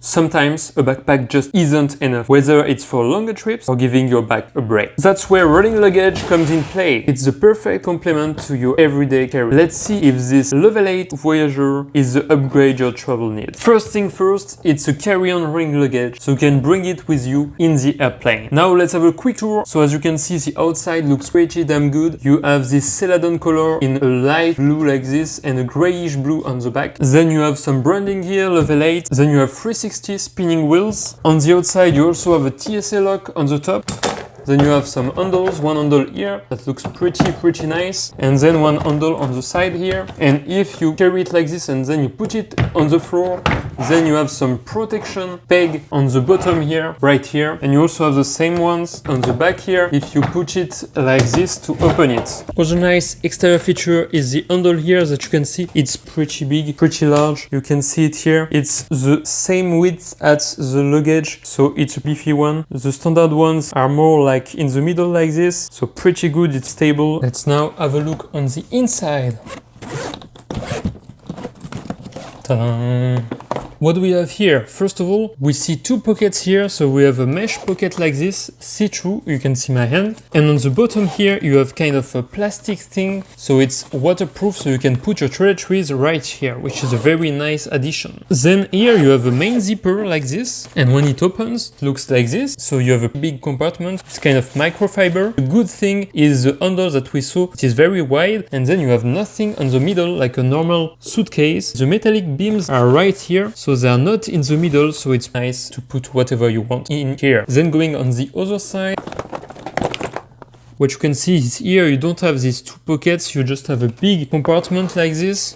sometimes a backpack just isn't enough, whether it's for longer trips or giving your back a break. That's where rolling luggage comes in play. It's the perfect complement to your everyday carry. Let's see if this level 8 Voyageur is the upgrade your travel needs. First thing first, it's a carry-on rolling luggage, so you can bring it with you in the airplane. Now let's have a quick tour. So as you can see, the outside looks pretty damn good. You have this celadon color in a light blue like this and a grayish blue on the back. Then you have some branding here, level 8. Then you have 360 spinning wheels. On the outside you also have a TSA lock on the top. Then you have some handles, one handle here that looks pretty nice, and then one handle on the side here. And if you carry it like this and then you put it on the floor, then you have some protection peg on the bottom here, right here, and you also have the same ones on the back here if you put it like this to open it. Other nice exterior feature is the handle here that you can see. It's pretty big, pretty large. You can see it here. It's the same width as the luggage, so it's a beefy one. The standard ones are more like in the middle like this, so pretty good, it's stable. Let's now have a look on the inside. Ta-da! What do we have here? First of all, we see two pockets here. So we have a mesh pocket like this, see-through, you can see my hand. And on the bottom here, you have kind of a plastic thing. So it's waterproof, so you can put your toiletries right here, which is a very nice addition. Then here you have a main zipper like this. And when it opens, it looks like this. So you have a big compartment. It's kind of microfiber. The good thing is the handle that we saw, it is very wide. And then you have nothing on the middle like a normal suitcase. The metallic beams are right here. So they are not in the middle, so it's nice to put whatever you want in here. Then going on the other side, what you can see is here you don't have these two pockets, you just have a big compartment like this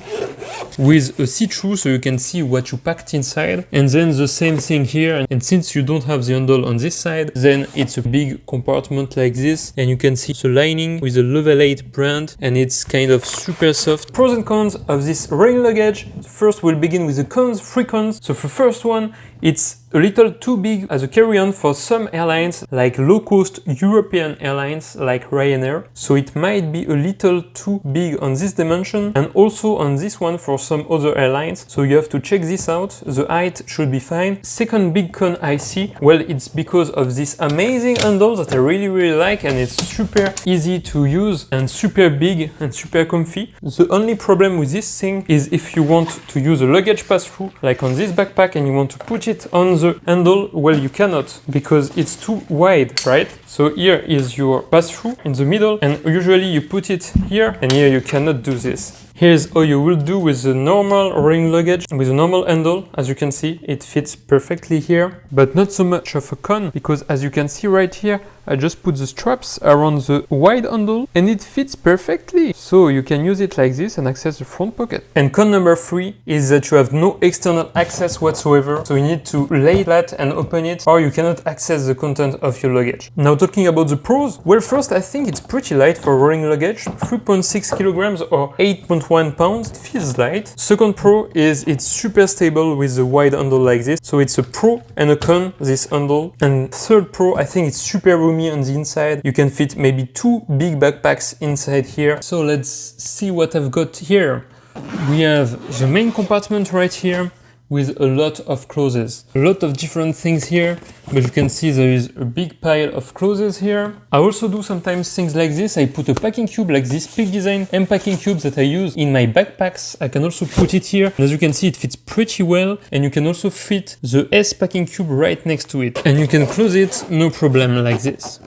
with a see-through, so you can see what you packed inside. And then the same thing here, and since you don't have the handle on this side, then it's a big compartment like this, and you can see the lining with the level 8 brand, and it's kind of super soft. Pros and cons of this rolling luggage. First, we'll begin with the cons, 3 cons. So the first one, it's a little too big as a carry-on for some airlines, like low-cost European airlines like Ryanair. So it might be a little too big on this dimension, and also on this one for some other airlines. So you have to check this out. The height should be fine. Second big con I see, well, it's because of this amazing handle that I really like, and it's super easy to use and super big and super comfy. The only problem with this thing is if you want to use a luggage pass-through, like on this backpack, and you want to put it on the handle, well, you cannot because it's too wide, right? So here is your pass-through in the middle, and usually you put it here, and here you cannot do this. Here's how you will do with the normal rolling luggage with a normal handle. As you can see, it fits perfectly here, but not so much of a con, because as you can see right here, I just put the straps around the wide handle and it fits perfectly. So you can use it like this and access the front pocket. And con number 3 is that you have no external access whatsoever. So you need to lay flat and open it, or you cannot access the content of your luggage. Now talking about the pros, well, first I think it's pretty light for rolling luggage, 3.6 kilograms or 8.1 pounds. It feels light. Second pro is it's super stable with the wide handle like this. So it's a pro and a con, this handle. And third pro, I think it's super roomy on the inside. You can fit maybe 2 big backpacks inside here. So let's see what I've got here. We have the main compartment right here with a lot of clothes. A lot of different things here, but you can see there is a big pile of clothes here. I also do sometimes things like this. I put a packing cube like this Peak Design M packing cube that I use in my backpacks. I can also put it here. And as you can see, it fits pretty well. And you can also fit the S packing cube right next to it. And you can close it, no problem, like this.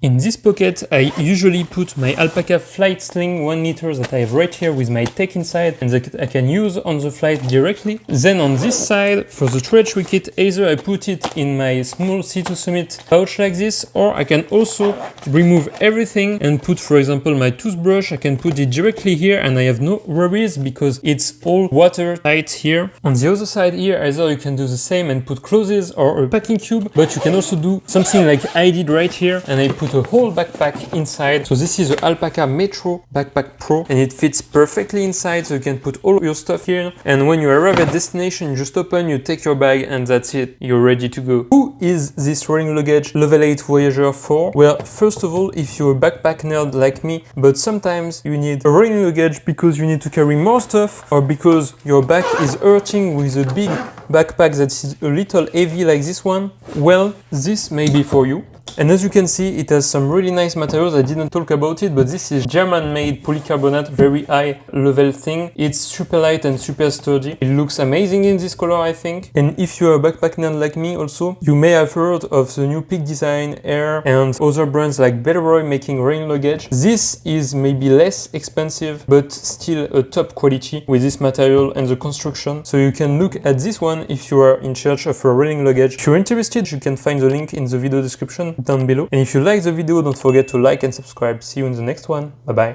In this pocket, I usually put my alpaca flight sling 1 liter that I have right here with my tech inside and that I can use on the flight directly. Then on this side, for the toiletry kit, either I put it in my small C2 Summit pouch like this, or I can also remove everything and put, for example, my toothbrush. I can put it directly here and I have no worries because it's all watertight here. On the other side here, either you can do the same and put clothes or a packing cube, but you can also do something like I did right here, and I put put a whole backpack inside. So this is the Alpaca Metro Backpack Pro, and it fits perfectly inside, so you can put all your stuff here. And when you arrive at destination, you just open, you take your bag, and that's it. You're ready to go. Who is this rolling luggage Level 8 Voyageur for? Well, first of all, if you're a backpack nerd like me, but sometimes you need a rolling luggage because you need to carry more stuff, or because your back is hurting with a big backpack that is a little heavy like this one, well, this may be for you. And as you can see, it has some really nice materials. I didn't talk about it, but this is German-made polycarbonate, very high level thing. It's super light and super sturdy. It looks amazing in this color, I think. And if you're a backpack nerd like me also, you may have heard of the new Peak Design, Air, and other brands like Bellroy making rain luggage. This is maybe less expensive, but still a top quality with this material and the construction. So you can look at this one if you are in search of a rolling luggage. If you're interested, you can find the link in the video description down below. And if you like the video, don't forget to like and subscribe. See you in the next one. Bye bye.